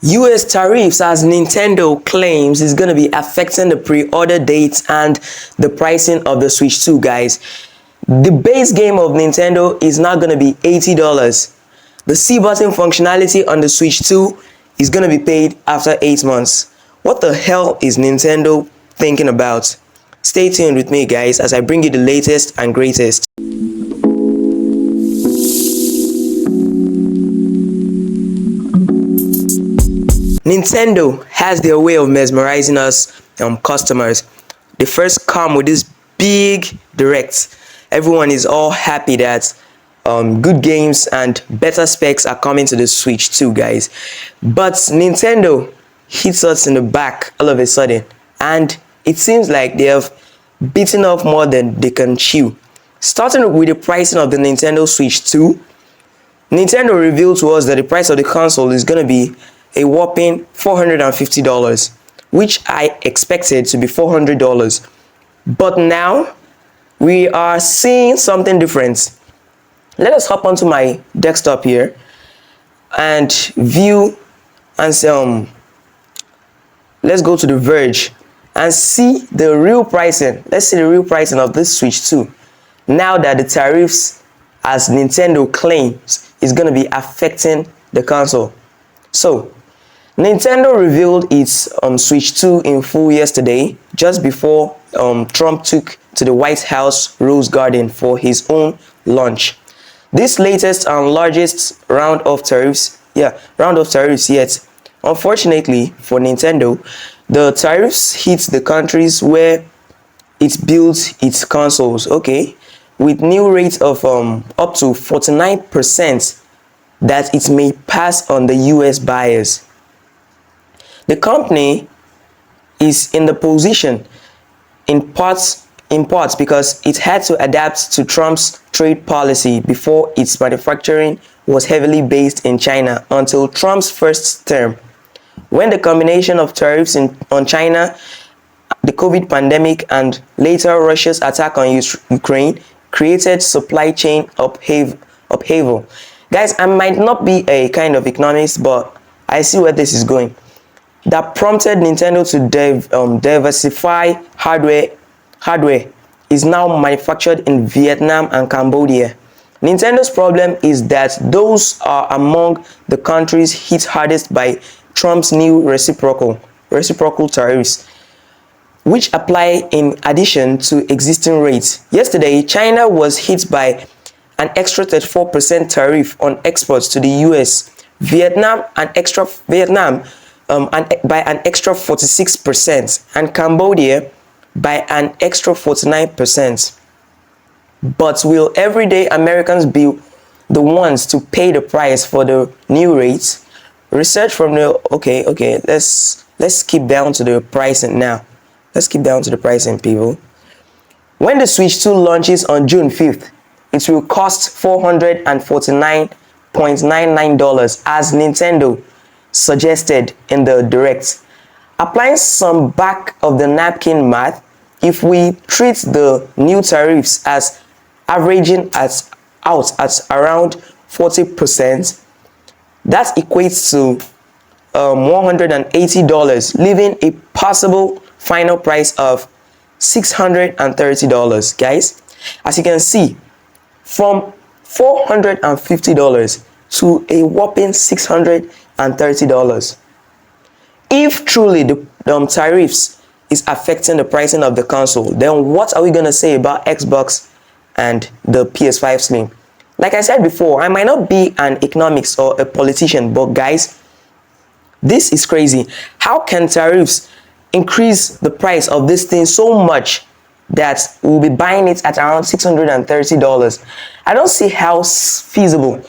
US tariffs, as Nintendo claims, is going to be affecting the pre-order dates and the pricing of the Switch 2, guys. The base game of Nintendo is now going to be $80. The C button functionality on the Switch 2 is going to be paid after 8 months. What the hell is Nintendo thinking about? Stay tuned with me, guys, as I bring you the latest and greatest. Nintendo has their way of mesmerizing us customers. They first come with this big direct. Everyone is all happy that good games and better specs are coming to the Switch 2, guys. But Nintendo hits us in the back all of a sudden, and it seems like they have bitten off more than they can chew. Starting with the pricing of the Nintendo Switch 2, Nintendo revealed to us that the price of the console is going to be a whopping $450, which I expected to be $400. But now we are seeing something different. Let us hop onto my desktop here and view and let's go to The Verge and see the real pricing. Let's see the real pricing of this Switch 2. Now that the tariffs, as Nintendo claims, is going to be affecting the console. So, Nintendo revealed its Switch 2 in full yesterday, just before Trump took to the White House Rose Garden for his own launch. This latest and largest round of tariffs yet. Unfortunately for Nintendo, the tariffs hit the countries where it builds its consoles, okay, with new rates of up to 49% that it may pass on the US buyers. The company is in the position in parts because it had to adapt to Trump's trade policy before its manufacturing was heavily based in China until Trump's first term, when the combination of tariffs on China, the COVID pandemic, and later Russia's attack on Ukraine created supply chain upheaval. Guys, I might not be a kind of economist, but I see where this is going. That prompted Nintendo to diversify hardware is now manufactured in Vietnam and Cambodia. Nintendo's problem is that those are among the countries hit hardest by Trump's new reciprocal tariffs, which apply in addition to existing rates. Yesterday, China was hit by an extra 34% tariff on exports to the US, Vietnam by an extra 46%, and Cambodia by an extra 49%. But will everyday Americans be the ones to pay the price for the new rates? Research from the let's skip down to the pricing now. Let's skip down to the pricing, people. When the Switch 2 launches on June 5th, it will cost $449.99 as Nintendo suggested in the direct. Applying some back of the napkin math, if we treat the new tariffs as averaging out at around 40%, that equates to $180, leaving a possible final price of $630, guys. As you can see, from $450 to a whopping $630. If truly the tariffs is affecting the pricing of the console, then what are we going to say about Xbox and the PS5 Slim? Like I said before, I might not be an economics or a politician, but guys, this is crazy. How can tariffs increase the price of this thing so much that we'll be buying it at around $630? I don't see how feasible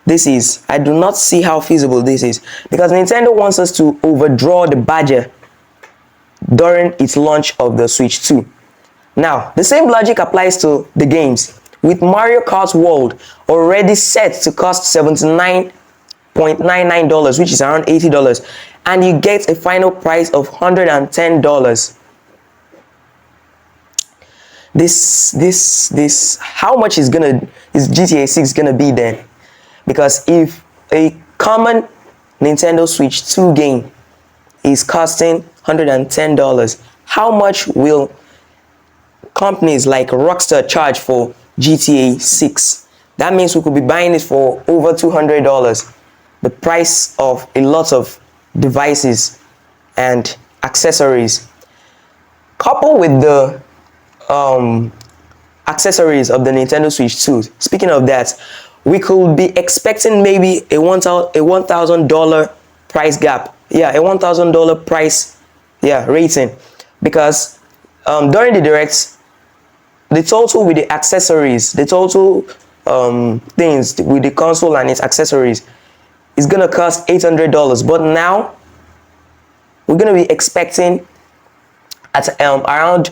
this is. I do not see how feasible this is, because Nintendo wants us to overdraw the badger during its launch of the Switch 2. Now, the same logic applies to the games, with Mario Kart World already set to cost $79.99, which is around $80, and you get a final price of $110. This how much is GTA 6 gonna be then? Because if a common Nintendo Switch 2 game is costing $110. How much will companies like Rockstar charge for GTA 6? That means we could be buying it for over $200. The price of a lot of devices and accessories, coupled with the accessories of the Nintendo Switch 2. Speaking of that, we could be expecting maybe a $1,000 price gap. Yeah, a $1,000 price, yeah, rating, because during the direct, the total with the accessories, the total things with the console and its accessories is gonna cost $800. But now we're gonna be expecting at around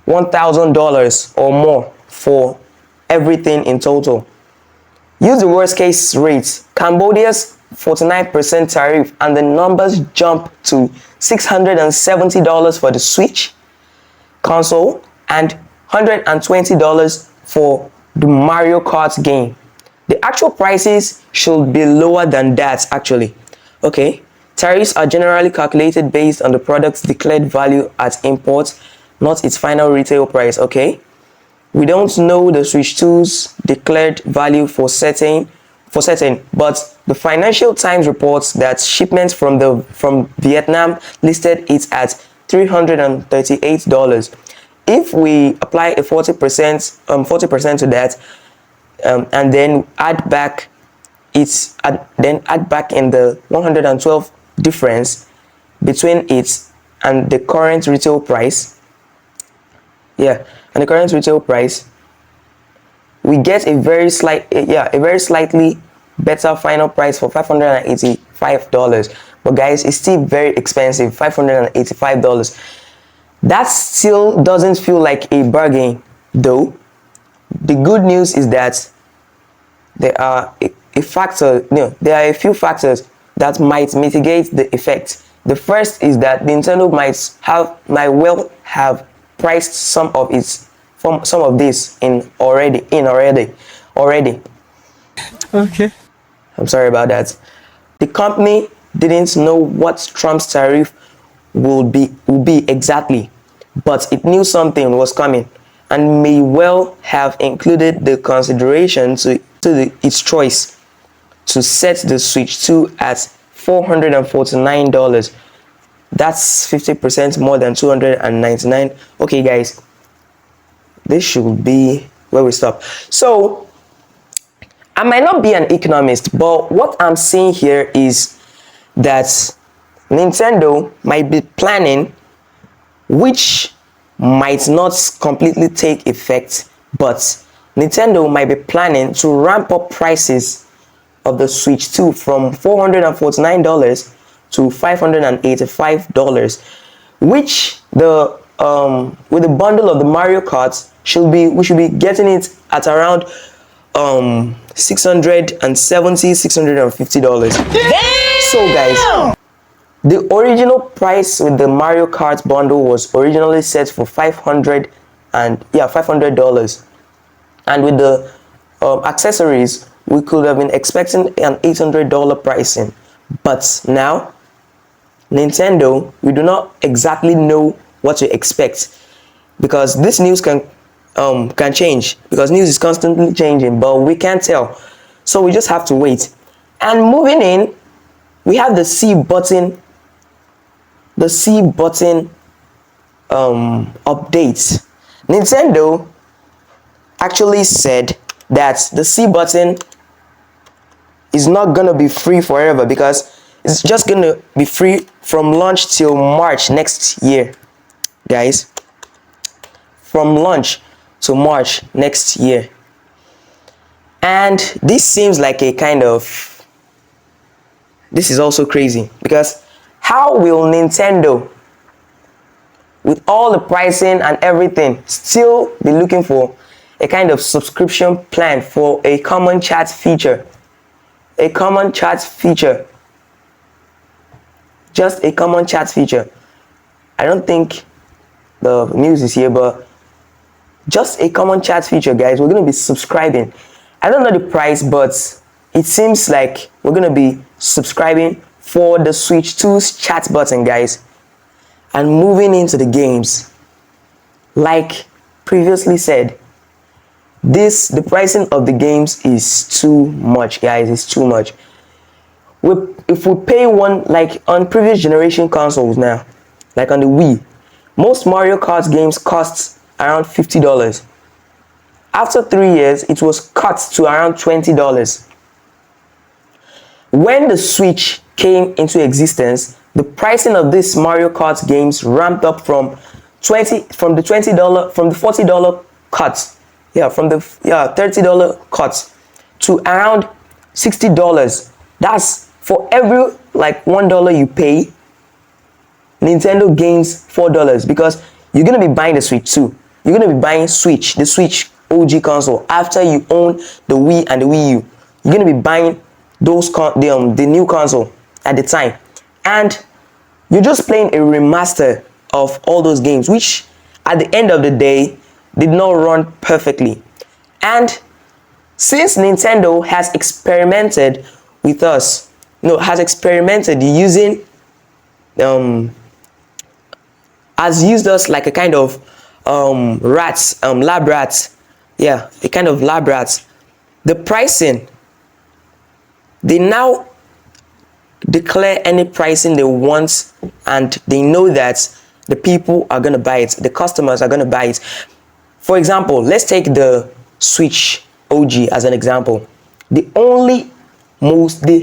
$1,000 or more for everything in total. Use the worst case rate, Cambodia's 49% tariff, and the numbers jump to $670 for the Switch console and $120 for the Mario Kart game. The actual prices should be lower than that actually. Okay, tariffs are generally calculated based on the product's declared value at import, not its final retail price. Okay, we don't know the Switch 2's declared value for certain, but the Financial Times reports that shipments from Vietnam listed it at $338. If we apply a 40% to that, and then add back in the 112 difference between it and the current retail price, we get a very slightly better final price for $585. But guys, it's still very expensive, $585. That still doesn't feel like a bargain though. The good news is that there are a few factors that might mitigate the effect. The first is that Nintendo might well have priced some of this in already. Okay. I'm sorry about that. The company didn't know what Trump's tariff will be exactly, but it knew something was coming and may well have included the consideration to its choice to set the Switch 2 at $449. That's 50% more than $299. Okay guys, this should be where we stop. So I might not be an economist, but what I'm seeing here is that Nintendo might be planning, which might not completely take effect, but Nintendo might be planning to ramp up prices of the Switch 2 from $449 to $585, which with the bundle of the Mario Kart we should be getting it at around $650. So guys, the original price with the Mario Kart bundle was originally set for $500, and $500, and with the accessories we could have been expecting an $800 pricing. But now Nintendo, we do not exactly know what to expect, because this news can change, because news is constantly changing, but we can't tell, so we just have to wait. And moving in, we have the C button update. Nintendo actually said that the C button is not gonna be free forever, because it's just gonna be free from launch till March next year, guys. From launch to March next year. And this seems like this is also crazy, because how will Nintendo, with all the pricing and everything, still be looking for a kind of subscription plan for a common chat feature? A common chat feature. Just a common chat feature. I don't think the news is here, but just a common chat feature, guys. We're going to be subscribing. I don't know the price, but it seems like we're going to be subscribing for the Switch 2's chat button, guys. And moving into the games, like previously said, the pricing of the games is too much, guys. It's too much. If we pay one, like on previous generation consoles now, like on the Wii, most Mario Kart games cost around $50. After 3 years, it was cut to around $20. When the Switch came into existence, the pricing of these Mario Kart games ramped up from the $40 cut, from the $30 cut to around $60. That's for every like $1 you pay, Nintendo gains $4, because you're gonna be buying the Switch too. You're gonna be buying the Switch OG console after you own the Wii and the Wii U. You're gonna be buying the new console at the time, and you're just playing a remaster of all those games, which at the end of the day did not run perfectly. And since Nintendo has experimented with us, has experimented using has used us like a kind of lab rats, a kind of lab rats. The pricing, they now declare any pricing they want, and they know that the people are going to buy it, the customers are going to buy it. For example, let's take the Switch OG as an example. The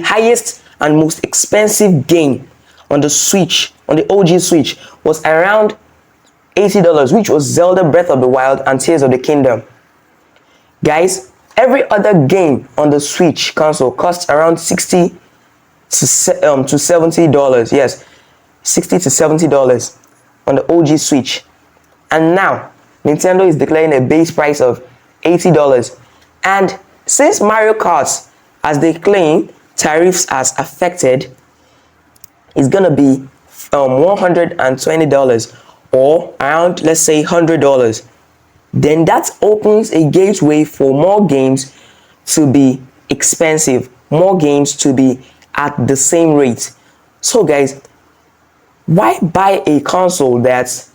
highest and most expensive game on the Switch, on the OG Switch, was around $80, which was Zelda Breath of the Wild and Tears of the Kingdom. Guys, every other game on the Switch console costs around $60 to $70. Yes, $60 to $70 on the OG Switch. And now Nintendo is declaring a base price of $80. And since Mario Kart, as they claim, tariffs has affected, is gonna be $120, or around, let's say, $100. Then that opens a gateway for more games to be expensive, more games to be at the same rate. So guys, why buy a console that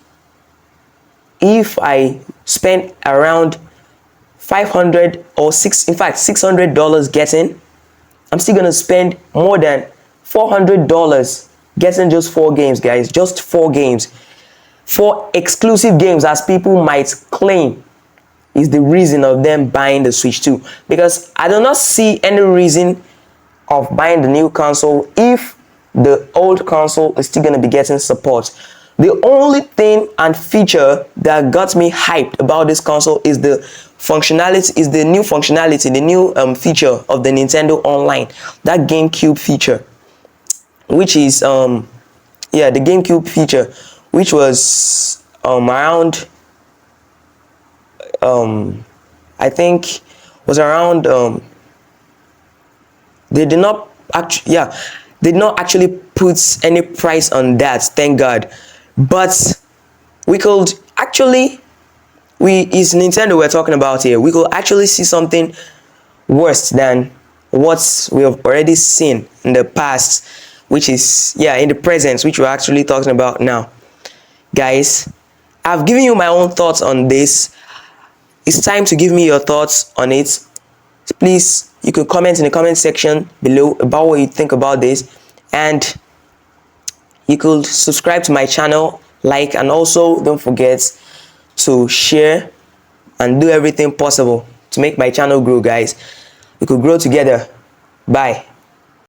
if I spend around $500 or $600 getting, I'm still gonna spend more than $400 getting just 4 games, guys. Just 4 games. 4 exclusive games, as people might claim, is the reason of them buying the Switch 2. Because I do not see any reason of buying the new console if the old console is still going to be getting support. The only thing and feature that got me hyped about this console is the functionality, the new feature of the Nintendo Online, that GameCube feature, which is the GameCube feature, which was around I think was around they did not actually put any price on that, thank God. But we could actually, it's Nintendo we're talking about here, we could actually see something worse than what we have already seen in the past, which is in the present, which we're actually talking about now. Guys, I've given you my own thoughts on this. It's time to give me your thoughts on it. Please, you can comment in the comment section below about what you think about this, and you could subscribe to my channel, like, and also don't forget to share and do everything possible to make my channel grow, guys. We could grow together. Bye.